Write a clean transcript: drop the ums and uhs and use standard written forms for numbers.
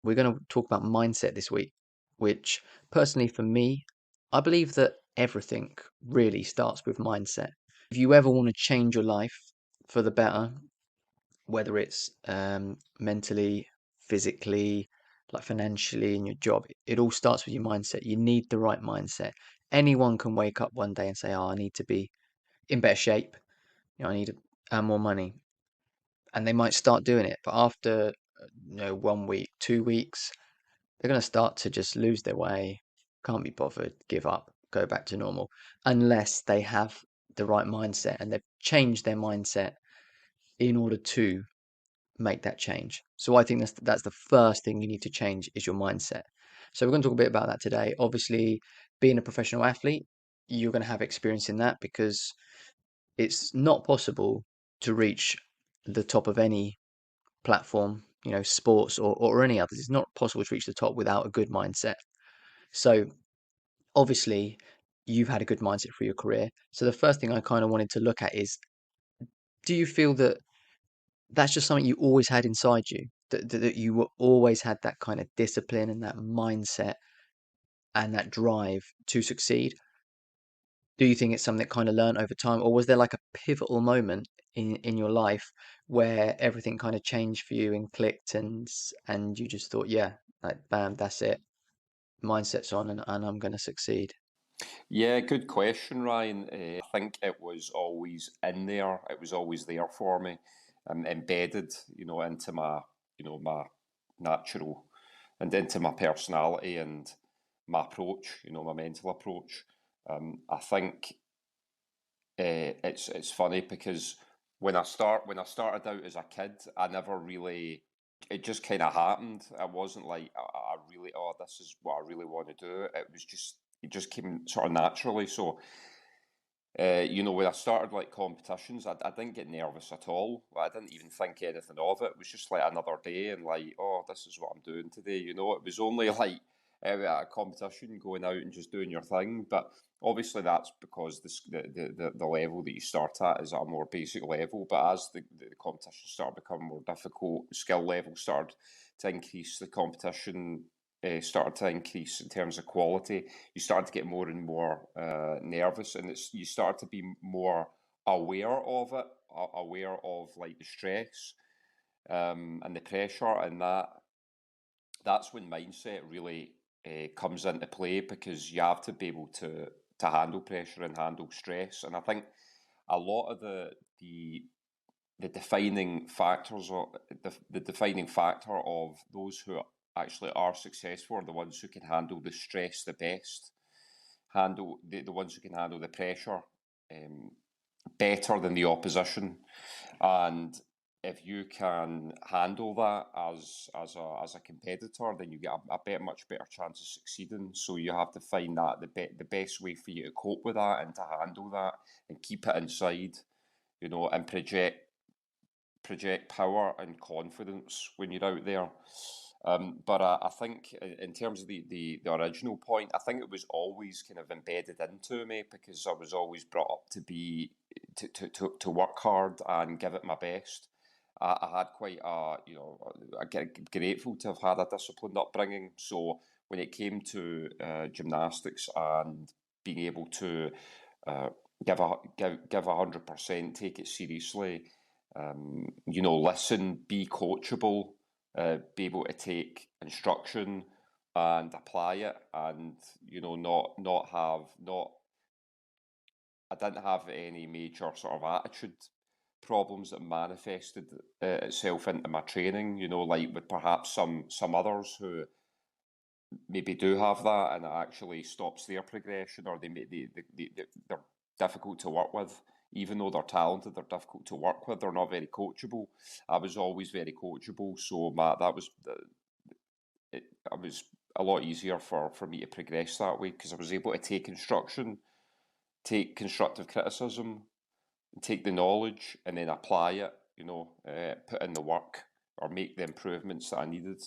We're going to talk about mindset this week, which personally for me, I believe that everything really starts with mindset. If you ever want to change your life for the better, whether it's mentally, physically, like financially in your job, it all starts with your mindset. You need the right mindset. Anyone can wake up one day and say, "Oh, I need to be in better shape. I need to earn more money," and they might start doing it. But after 1 week, 2 weeks, they're going to start to just lose their way, can't be bothered, give up, go back to normal, unless they have the right mindset and they've changed their mindset in order to make that change. So I think that's the first thing you need to change is your mindset. So we're going to talk a bit about that today. Obviously, being a professional athlete, you're going to have experience in that because it's not possible to reach the top of any platform, sports or any others. It's not possible to reach the top without a good mindset. So obviously, you've had a good mindset for your career. So the first thing I kind of wanted to look at is, do you feel that that's just something you always had inside you? That you always had that kind of discipline and that mindset and that drive to succeed? Do you think it's something that kind of learned over time, or was there like a pivotal moment in your life where everything kind of changed for you and clicked and you just thought, yeah, like bam, that's it, mindset's on and I'm going to succeed? Yeah, good question, Ryan. I think it was always in there. It was always there for me, embedded, into my natural and into my personality and my approach, my mental approach. I think it's funny because when I started out as a kid, I never really. It just kind of happened. I wasn't like I really. Oh, this is what I really want to do. It just came sort of naturally. So when I started like competitions, I didn't get nervous at all. Like, I didn't even think anything of it. It was just like another day and like, oh, this is what I'm doing today. It was only like at a competition, going out and just doing your thing. But obviously that's because the level that you start at is at a more basic level. But as the competition started becoming more difficult, skill level started to increase, the competition started to increase in terms of quality. You start to get more and more nervous, and you start to be more aware of it, aware of like the stress and the pressure, and that's when mindset really comes into play, because you have to be able to handle pressure and handle stress. And I think a lot of the defining factors, or the defining factor of those who actually are successful are the ones who can handle the stress the best, handle the ones who can handle the pressure um, better than the opposition. And if you can handle that as a competitor, then you get much better chance of succeeding. So you have to find that the best way for you to cope with that and to handle that and keep it inside, and project power and confidence when you're out there. But I think in terms of the original point, I think it was always kind of embedded into me, because I was always brought up to be to work hard and give it my best. I had quite I get grateful to have had a disciplined upbringing. So when it came to gymnastics and being able to uh, give 100%, take it seriously, listen, be coachable, be able to take instruction and apply it, and not have not. I didn't have any major sort of attitude problems that manifested itself into my training. Like with perhaps some others who maybe do have that, and it actually stops their progression, or they're difficult to work with. Even though they're talented, they're difficult to work with. They're not very coachable. I was always very coachable, so it was a lot easier for me to progress that way, because I was able to take instruction, take constructive criticism, and take the knowledge, and then apply it. Put in the work or make the improvements that I needed.